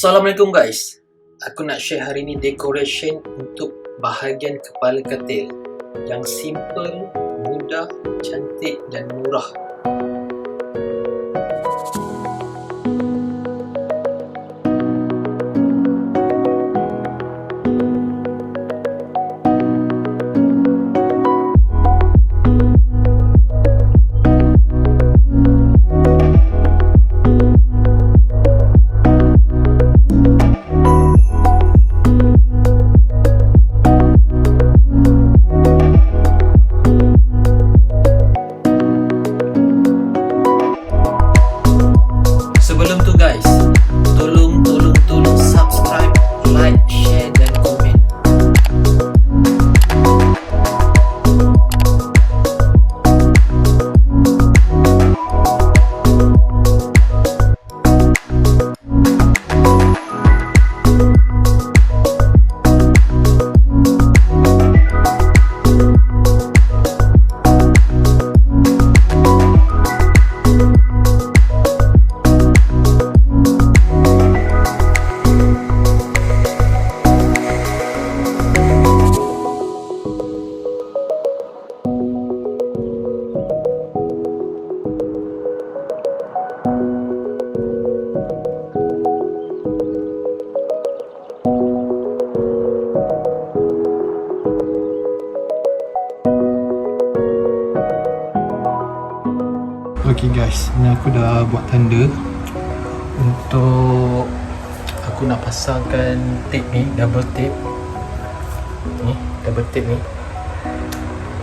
Assalamualaikum guys. Aku nak share hari ni decoration untuk bahagian kepala katil yang simple, mudah, cantik dan murah. Sebelum tu guys, tolong subscribe, like, share dan komen. Okay guys, ni aku dah buat tanda untuk aku nak pasangkan tape ni, double tape ni, double tape ni.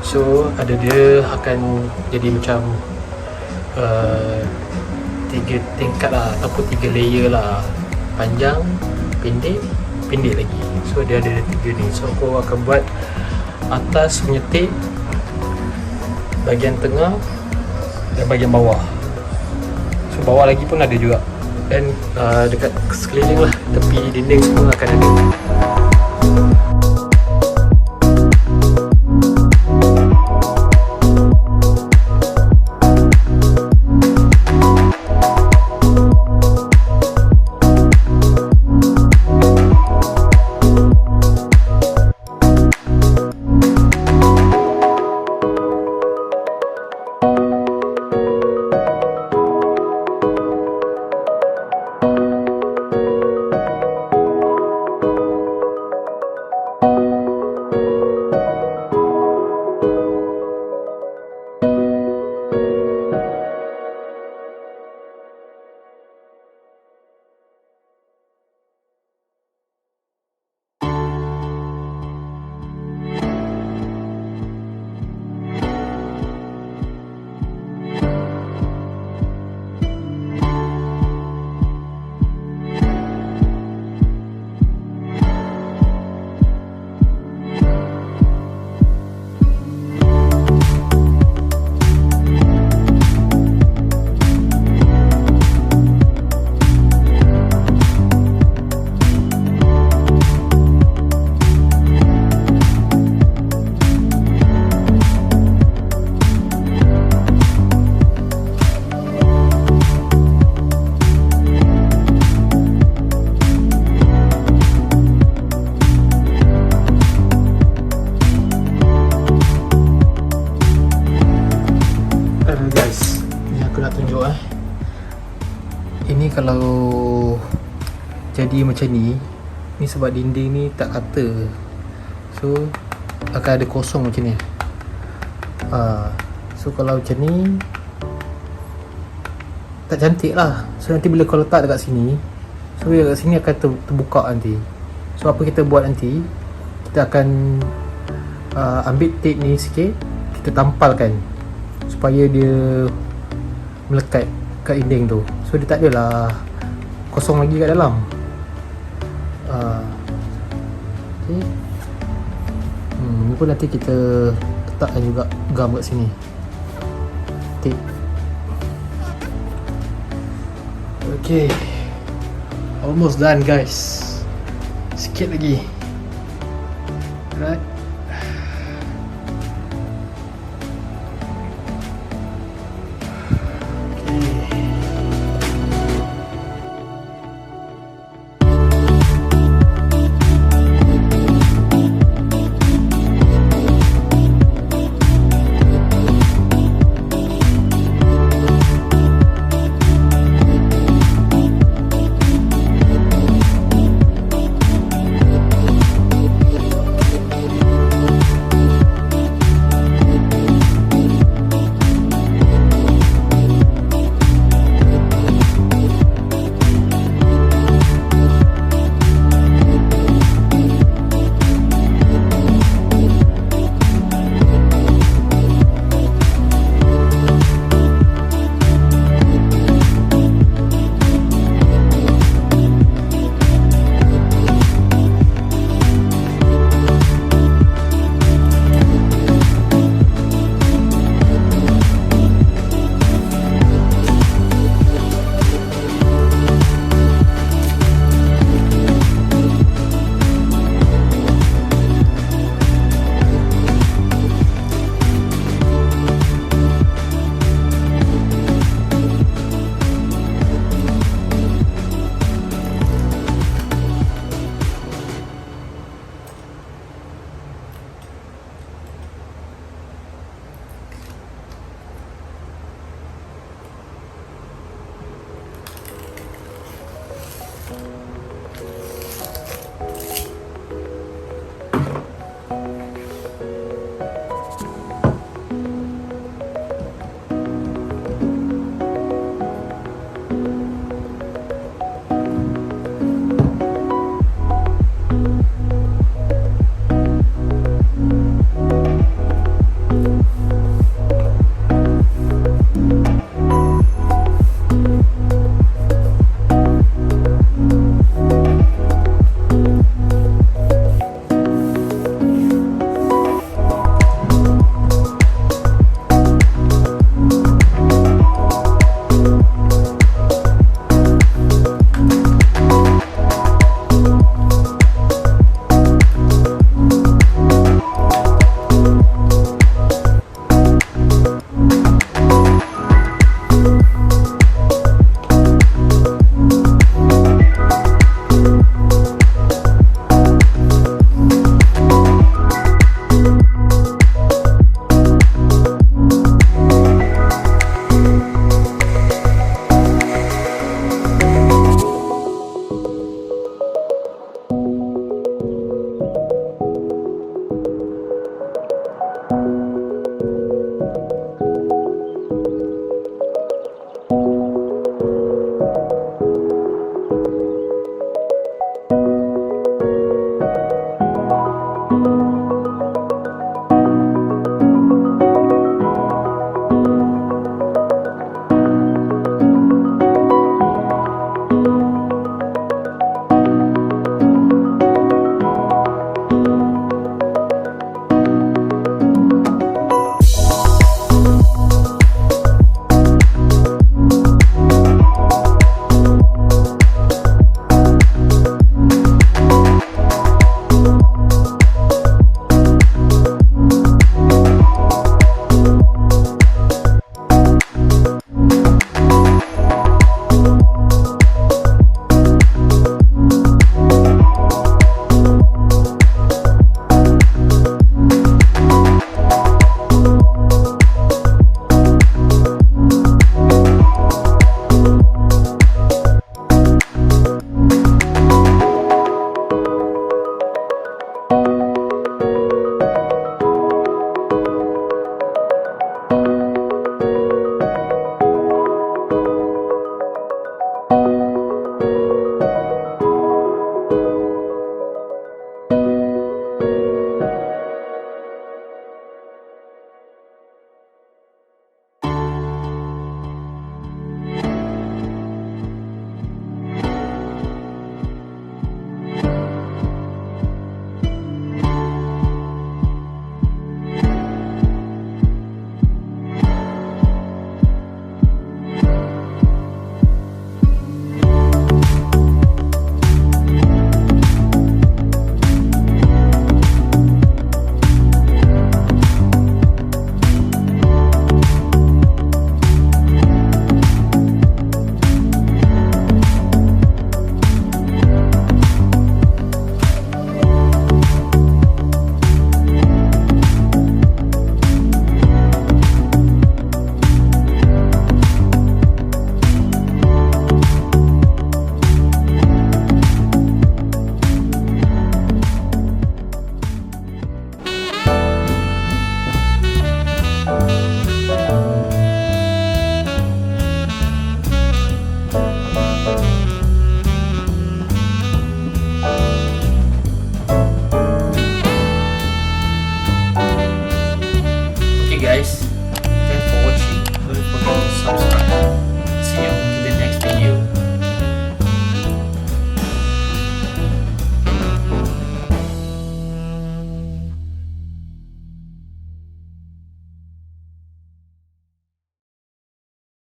So ada dia akan jadi macam 3 tingkat lah, ataupun 3 layer lah, panjang, pendek, pendek lagi. So dia ada 3 ni. So aku akan buat atas punya tape, bahagian tengah dan bahagian bawah. So bawah lagi pun ada juga. Dan dekat sekeliling lah, tepi dinding semua akan ada. Guys, ni aku nak tunjuk ini kalau jadi macam ni sebab dinding ni tak rata, so akan ada kosong macam ni. So kalau macam ni tak cantik lah. So nanti bila kau letak dekat sini, so dekat sini akan terbuka nanti. So apa kita buat nanti, kita akan ambil tape ni sikit, kita tampalkan supaya dia melekat kat dinding tu. So dia tak adalah kosong lagi kat dalam. Okay. Ni pun nanti kita letakkan juga gam kat sini, tape. Okay, almost done guys, sikit lagi. Alright.